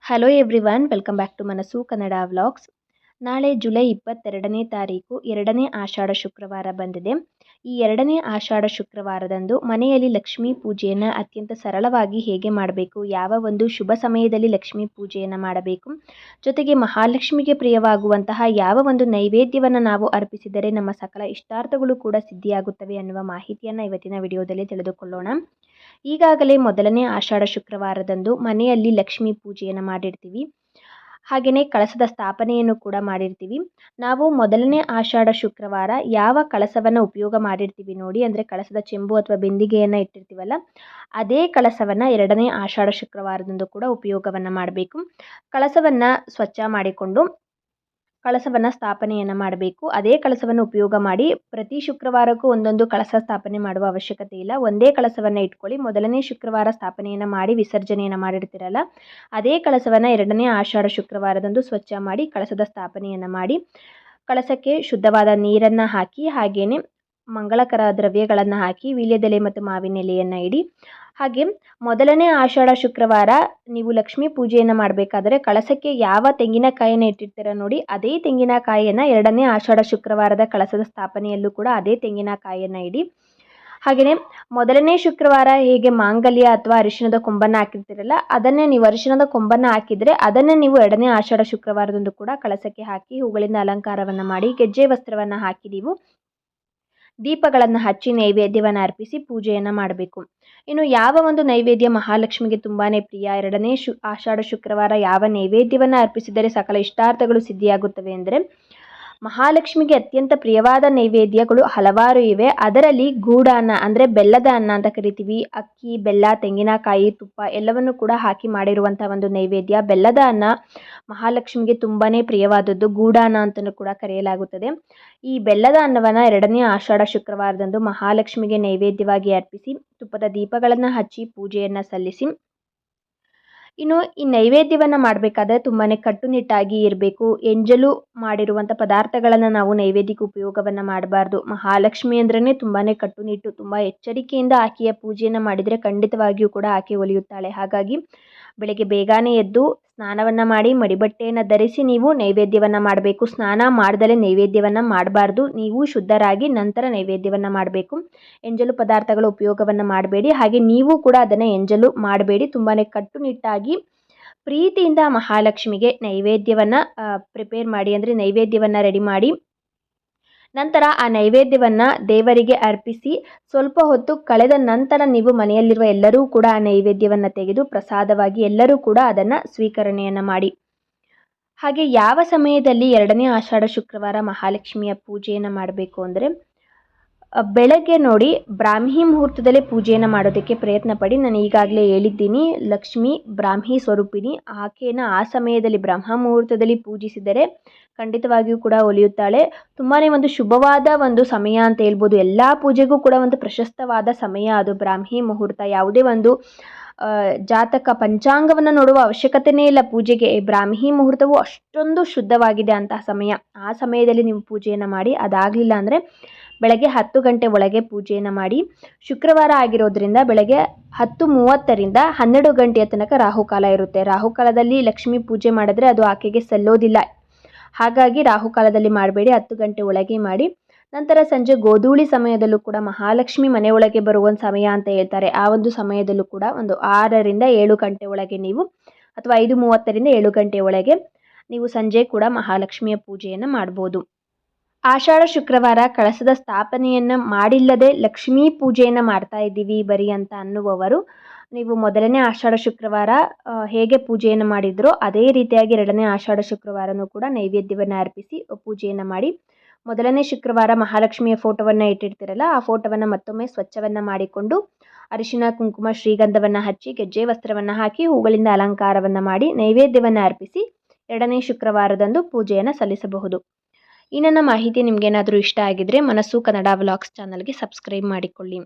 Hello everyone, welcome back to Manassu Kannada vlogs. ನಾಳೆ July 22ನೇ ತಾರೀಕು 2ನೇ ಆಷಾಢ ಶುಕ್ರವಾರ ಬಂದಿದೆ. ಈ 2ನೇ ಆಷಾಢ ಶುಕ್ರವಾರದಂದು ಮನೆಯಲ್ಲಿ ಲಕ್ಷ್ಮೀ ಪೂಜೆಯನ್ನು ಅತ್ಯಂತ ಸರಳವಾಗಿ ಹೇಗೆ ಮಾಡಬೇಕು, ಯಾವ ಒಂದು ಶುಭ ಸಮಯದಲ್ಲಿ ಲಕ್ಷ್ಮೀ ಪೂಜೆಯನ್ನು ಮಾಡಬೇಕು, ಜೊತೆಗೆ ಮಹಾಲಕ್ಷ್ಮಿಗೆ ಪ್ರಿಯವಾಗುವಂತಹ ಯಾವ ಒಂದು ನೈವೇದ್ಯವನ್ನು ನಾವು ಅರ್ಪಿಸಿದರೆ ನಮ್ಮ ಸಕಲ ಇಷ್ಟಾರ್ಥಗಳು ಕೂಡ ಸಿದ್ಧಿಯಾಗುತ್ತವೆ ಅನ್ನುವ ಮಾಹಿತಿಯನ್ನು ಇವತ್ತಿನ ವಿಡಿಯೋದಲ್ಲಿ ತಿಳಿದುಕೊಳ್ಳೋಣ. ಈಗಾಗಲೇ ಮೊದಲನೇ ಆಷಾಢ ಶುಕ್ರವಾರದಂದು ಮನೆಯಲ್ಲಿ ಲಕ್ಷ್ಮೀ ಪೂಜೆಯನ್ನು ಮಾಡಿರ್ತೀವಿ. ಹಾಗೆಯೇ ಕಳಸದ ಸ್ಥಾಪನೆಯನ್ನು ಕೂಡ ಮಾಡಿರ್ತೀವಿ. ನಾವು ಮೊದಲನೇ ಆಷಾಢ ಶುಕ್ರವಾರ ಯಾವ ಕಳಸವನ್ನು ಉಪಯೋಗ ಮಾಡಿರ್ತೀವಿ ನೋಡಿ, ಅಂದರೆ ಕಳಸದ ಚೆಂಬು ಅಥವಾ ಬಿಂದಿಗೆಯನ್ನು ಇಟ್ಟಿರ್ತೀವಲ್ಲ, ಅದೇ ಕಳಸವನ್ನು 2ನೇ ಆಷಾಢ ಶುಕ್ರವಾರದಂದು ಕೂಡ ಉಪಯೋಗವನ್ನು ಮಾಡಬೇಕು. ಕಳಸವನ್ನು ಸ್ವಚ್ಛ ಮಾಡಿಕೊಂಡು ಕಳಸವನ್ನು ಸ್ಥಾಪನೆಯನ್ನು ಮಾಡಬೇಕು. ಅದೇ ಕಳಸವನ್ನು ಉಪಯೋಗ ಮಾಡಿ ಪ್ರತಿ ಶುಕ್ರವಾರಕ್ಕೂ ಒಂದೊಂದು ಕಳಸ ಸ್ಥಾಪನೆ ಮಾಡುವ ಅವಶ್ಯಕತೆ ಇಲ್ಲ. ಒಂದೇ ಕಳಸವನ್ನು ಇಟ್ಕೊಳ್ಳಿ. ಮೊದಲನೇ ಶುಕ್ರವಾರ ಸ್ಥಾಪನೆಯನ್ನು ಮಾಡಿ ವಿಸರ್ಜನೆಯನ್ನು ಮಾಡಿರ್ತೀರಲ್ಲ, ಅದೇ ಕಳಸವನ್ನು 2ನೇ ಆಷಾಢ ಶುಕ್ರವಾರದಂದು ಸ್ವಚ್ಛ ಮಾಡಿ ಕಳಸದ ಸ್ಥಾಪನೆಯನ್ನು ಮಾಡಿ, ಕಳಸಕ್ಕೆ ಶುದ್ಧವಾದ ನೀರನ್ನು ಹಾಕಿ, ಹಾಗೆಯೇ ಮಂಗಳಕರ ದ್ರವ್ಯಗಳನ್ನು ಹಾಕಿ, ವೀಳ್ಯದೆಲೆ ಮತ್ತು ಮಾವಿನ ಎಲೆಯನ್ನು ಇಡಿ. ಹಾಗೆ ಮೊದಲನೇ ಆಷಾಢ ಶುಕ್ರವಾರ ನೀವು ಲಕ್ಷ್ಮೀ ಪೂಜೆಯನ್ನು ಮಾಡಬೇಕಾದ್ರೆ ಕಳಸಕ್ಕೆ ಯಾವ ತೆಂಗಿನಕಾಯಿಯನ್ನು ಇಟ್ಟಿರ್ತೀರ ನೋಡಿ, ಅದೇ ತೆಂಗಿನಕಾಯಿಯನ್ನು 2ನೇ ಆಷಾಢ ಶುಕ್ರವಾರದ ಕಳಸದ ಸ್ಥಾಪನೆಯಲ್ಲೂ ಕೂಡ ಅದೇ ತೆಂಗಿನಕಾಯಿಯನ್ನು ಇಡಿ. ಹಾಗೆಯೇ ಮೊದಲನೇ ಶುಕ್ರವಾರ ಹೇಗೆ ಮಾಂಗಲ್ಯ ಅಥವಾ ಅರಿಶಿಣದ ಕೊಂಬನ್ನು ಹಾಕಿರ್ತೀರಲ್ಲ, ಅದನ್ನೇ ನೀವು ಅರಿಶಿಣದ ಕೊಂಬನ್ನು ಹಾಕಿದರೆ ಅದನ್ನೇ ನೀವು 2ನೇ ಆಷಾಢ ಶುಕ್ರವಾರದಂದು ಕೂಡ ಕಳಸಕ್ಕೆ ಹಾಕಿ ಹೂಗಳಿಂದ ಅಲಂಕಾರವನ್ನು ಮಾಡಿ ಗೆಜ್ಜೆ ವಸ್ತ್ರವನ್ನು ಹಾಕಿ ನೀವು ದೀಪಗಳನ್ನು ಹಚ್ಚಿ ನೈವೇದ್ಯವನ್ನು ಅರ್ಪಿಸಿ ಪೂಜೆಯನ್ನು ಮಾಡಬೇಕು. ಇನ್ನು ಯಾವ ಒಂದು ನೈವೇದ್ಯ ಮಹಾಲಕ್ಷ್ಮಿಗೆ ತುಂಬಾ ಪ್ರಿಯ, 2ನೇ ಆಷಾಢ ಶುಕ್ರವಾರ ಯಾವ ನೈವೇದ್ಯವನ್ನು ಅರ್ಪಿಸಿದರೆ ಸಕಲ ಇಷ್ಟಾರ್ಥಗಳು ಸಿದ್ಧಿಯಾಗುತ್ತವೆ ಅಂದರೆ, ಮಹಾಲಕ್ಷ್ಮಿಗೆ ಅತ್ಯಂತ ಪ್ರಿಯವಾದ ನೈವೇದ್ಯಗಳು ಹಲವಾರು ಇವೆ. ಅದರಲ್ಲಿ ಗೂಡಾನ್ನ ಅಂದರೆ ಬೆಲ್ಲದ ಅನ್ನ ಅಂತ ಕರಿತೀವಿ. ಅಕ್ಕಿ, ಬೆಲ್ಲ, ತೆಂಗಿನಕಾಯಿ, ತುಪ್ಪ ಎಲ್ಲವನ್ನು ಕೂಡ ಹಾಕಿ ಮಾಡಿರುವಂಥ ಒಂದು ನೈವೇದ್ಯ ಬೆಲ್ಲದ ಅನ್ನ ಮಹಾಲಕ್ಷ್ಮಿಗೆ ತುಂಬಾ ಪ್ರಿಯವಾದದ್ದು. ಗೂಡಾನ್ನ ಅಂತಲೂ ಕೂಡ ಕರೆಯಲಾಗುತ್ತದೆ. ಈ ಬೆಲ್ಲದ ಅನ್ನವನ್ನು 2ನೇ ಆಷಾಢ ಶುಕ್ರವಾರದಂದು ಮಹಾಲಕ್ಷ್ಮಿಗೆ ನೈವೇದ್ಯವಾಗಿ ಅರ್ಪಿಸಿ ತುಪ್ಪದ ದೀಪಗಳನ್ನು ಹಚ್ಚಿ ಪೂಜೆಯನ್ನು ಸಲ್ಲಿಸಿ, ಇನ್ನು ಈ ನೈವೇದ್ಯವನ್ನು ಮಾಡಬೇಕಾದ್ರೆ ತುಂಬಾ ಕಟ್ಟುನಿಟ್ಟಾಗಿ ಇರಬೇಕು. ಎಂಜಲು ಮಾಡಿರುವಂಥ ಪದಾರ್ಥಗಳನ್ನು ನಾವು ನೈವೇದ್ಯಕ್ಕೆ ಉಪಯೋಗವನ್ನು ಮಾಡಬಾರ್ದು. ಮಹಾಲಕ್ಷ್ಮಿ ಅಂದ್ರೇ ತುಂಬಾ ಕಟ್ಟುನಿಟ್ಟು, ತುಂಬ ಎಚ್ಚರಿಕೆಯಿಂದ ಆಕೆಯ ಪೂಜೆಯನ್ನು ಮಾಡಿದರೆ ಖಂಡಿತವಾಗಿಯೂ ಕೂಡ ಆಕೆ ಒಲಿಯುತ್ತಾಳೆ. ಹಾಗಾಗಿ ಬೆಳಗ್ಗೆ ಬೇಗನೆ ಎದ್ದು ಸ್ನಾನವನ್ನು ಮಾಡಿ ಮಡಿಬಟ್ಟೆಯನ್ನು ಧರಿಸಿ ನೀವು ನೈವೇದ್ಯವನ್ನು ಮಾಡಬೇಕು. ಸ್ನಾನ ಮಾಡ್ದಲೇ ನೈವೇದ್ಯವನ್ನು ಮಾಡಬಾರ್ದು. ನೀವು ಶುದ್ಧರಾಗಿ ನಂತರ ನೈವೇದ್ಯವನ್ನು ಮಾಡಬೇಕು. ಎಂಜಲು ಪದಾರ್ಥಗಳ ಉಪಯೋಗವನ್ನು ಮಾಡಬೇಡಿ. ಹಾಗೆ ನೀವು ಕೂಡ ಅದನ್ನು ಎಂಜಲು ಮಾಡಬೇಡಿ. ತುಂಬಾ ಕಟ್ಟುನಿಟ್ಟಾಗಿ ಪ್ರೀತಿಯಿಂದ ಮಹಾಲಕ್ಷ್ಮಿಗೆ ನೈವೇದ್ಯವನ್ನು ಪ್ರಿಪೇರ್ ಮಾಡಿ, ಅಂದರೆ ನೈವೇದ್ಯವನ್ನು ರೆಡಿ ಮಾಡಿ, ನಂತರ ಆ ನೈವೇದ್ಯವನ್ನು ದೇವರಿಗೆ ಅರ್ಪಿಸಿ ಸ್ವಲ್ಪ ಹೊತ್ತು ಕಳೆದ ನಂತರ ನೀವು ಮನೆಯಲ್ಲಿರುವ ಎಲ್ಲರೂ ಕೂಡ ಆ ನೈವೇದ್ಯವನ್ನು ತೆಗೆದು ಪ್ರಸಾದವಾಗಿ ಎಲ್ಲರೂ ಕೂಡ ಅದನ್ನು ಸ್ವೀಕರಣೆಯನ್ನು ಮಾಡಿ. ಹಾಗೆ ಯಾವ ಸಮಯದಲ್ಲಿ 2ನೇ ಆಷಾಢ ಶುಕ್ರವಾರ ಮಹಾಲಕ್ಷ್ಮಿಯ ಪೂಜೆಯನ್ನು ಮಾಡಬೇಕು ಅಂದರೆ, ಬೆಳಗ್ಗೆ ನೋಡಿ ಬ್ರಾಹ್ಮಿ ಮುಹೂರ್ತದಲ್ಲೇ ಪೂಜೆಯನ್ನು ಮಾಡೋದಕ್ಕೆ ಪ್ರಯತ್ನ ಪಡಿ. ನಾನು ಈಗಾಗಲೇ ಹೇಳಿದ್ದೀನಿ, ಲಕ್ಷ್ಮಿ ಬ್ರಾಹ್ಮಿ ಸ್ವರೂಪಿಣಿ. ಆಕೆಯನ್ನು ಆ ಸಮಯದಲ್ಲಿ ಬ್ರಹ್ಮ ಮುಹೂರ್ತದಲ್ಲಿ ಪೂಜಿಸಿದರೆ ಖಂಡಿತವಾಗಿಯೂ ಕೂಡ ಒಲಿಯುತ್ತಾಳೆ. ತುಂಬಾ ಒಂದು ಶುಭವಾದ ಒಂದು ಸಮಯ ಅಂತ ಹೇಳ್ಬೋದು. ಎಲ್ಲ ಪೂಜೆಗೂ ಕೂಡ ಒಂದು ಪ್ರಶಸ್ತವಾದ ಸಮಯ ಅದು ಬ್ರಾಹ್ಮಿ ಮುಹೂರ್ತ. ಯಾವುದೇ ಒಂದು ಜಾತಕ ಪಂಚಾಂಗವನ್ನು ನೋಡುವ ಅವಶ್ಯಕತೆಯೇ ಇಲ್ಲ ಪೂಜೆಗೆ. ಬ್ರಾಹ್ಮಿ ಮುಹೂರ್ತವು ಅಷ್ಟೊಂದು ಶುದ್ಧವಾಗಿದೆ ಅಂತಹ ಸಮಯ. ಆ ಸಮಯದಲ್ಲಿ ನೀವು ಪೂಜೆಯನ್ನು ಮಾಡಿ. ಅದಾಗಲಿಲ್ಲ ಅಂದರೆ ಬೆಳಗ್ಗೆ 10 ಗಂಟೆ ಒಳಗೆ ಪೂಜೆಯನ್ನು ಮಾಡಿ. ಶುಕ್ರವಾರ ಆಗಿರೋದ್ರಿಂದ ಬೆಳಗ್ಗೆ 10:30ರಿಂದ 12 ಗಂಟೆಯ ತನಕ ರಾಹುಕಾಲ ಇರುತ್ತೆ. ರಾಹುಕಾಲದಲ್ಲಿ ಲಕ್ಷ್ಮೀ ಪೂಜೆ ಮಾಡಿದ್ರೆ ಅದು ಆಕೆಗೆ ಸಲ್ಲೋದಿಲ್ಲ. ಹಾಗಾಗಿ ರಾಹುಕಾಲದಲ್ಲಿ ಮಾಡಬೇಡಿ, 10 ಗಂಟೆ ಒಳಗೆ ಮಾಡಿ. ನಂತರ ಸಂಜೆ ಗೋಧೂಳಿ ಸಮಯದಲ್ಲೂ ಕೂಡ ಮಹಾಲಕ್ಷ್ಮಿ ಮನೆಯೊಳಗೆ ಬರುವ ಒಂದು ಸಮಯ ಅಂತ ಹೇಳ್ತಾರೆ. ಆ ಒಂದು ಸಮಯದಲ್ಲೂ ಕೂಡ ಒಂದು 6ರಿಂದ 7 ಗಂಟೆ ಒಳಗೆ ನೀವು, ಅಥವಾ 5:30ರಿಂದ 7 ಗಂಟೆ ಒಳಗೆ ನೀವು ಸಂಜೆ ಕೂಡ ಮಹಾಲಕ್ಷ್ಮಿಯ ಪೂಜೆಯನ್ನು ಮಾಡ್ಬೋದು. ಆಷಾಢ ಶುಕ್ರವಾರ ಕಳಸದ ಸ್ಥಾಪನೆಯನ್ನು ಮಾಡಿಲ್ಲದೆ ಲಕ್ಷ್ಮೀ ಪೂಜೆಯನ್ನು ಮಾಡ್ತಾ ಇದ್ದೀವಿ ಬರೀ ಅಂತ ಅನ್ನುವವರು, ನೀವು ಮೊದಲನೇ ಆಷಾಢ ಶುಕ್ರವಾರ ಹೇಗೆ ಪೂಜೆಯನ್ನು ಮಾಡಿದ್ರೋ ಅದೇ ರೀತಿಯಾಗಿ 2ನೇ ಆಷಾಢ ಶುಕ್ರವಾರನೂ ಕೂಡ ನೈವೇದ್ಯವನ್ನು ಅರ್ಪಿಸಿ ಪೂಜೆಯನ್ನು ಮಾಡಿ. ಮೊದಲನೇ ಶುಕ್ರವಾರ ಮಹಾಲಕ್ಷ್ಮಿಯ ಫೋಟೋವನ್ನು ಇಟ್ಟಿರ್ತೀರಲ್ಲ, ಆ ಫೋಟೋವನ್ನು ಮತ್ತೊಮ್ಮೆ ಸ್ವಚ್ಛವನ್ನು ಮಾಡಿಕೊಂಡು ಅರಿಶಿಣ, ಕುಂಕುಮ, ಶ್ರೀಗಂಧವನ್ನು ಹಚ್ಚಿ ಗೆಜ್ಜೆ ವಸ್ತ್ರವನ್ನು ಹಾಕಿ ಹೂಗಳಿಂದ ಅಲಂಕಾರವನ್ನು ಮಾಡಿ ನೈವೇದ್ಯವನ್ನು ಅರ್ಪಿಸಿ 2ನೇ ಶುಕ್ರವಾರದಂದು ಪೂಜೆಯನ್ನು ಸಲ್ಲಿಸಬಹುದು. ಈ ನನ್ನ ಮಾಹಿತಿ ನಿಮಗೇನಾದರೂ ಇಷ್ಟ ಆಗಿದ್ರೆ ಮನಸ್ಸು ಕನ್ನಡ ವ್ಲಾಗ್ಸ್ ಚಾನಲ್ಗೆ ಸಬ್ಸ್ಕ್ರೈಬ್ ಮಾಡಿಕೊಳ್ಳಿ.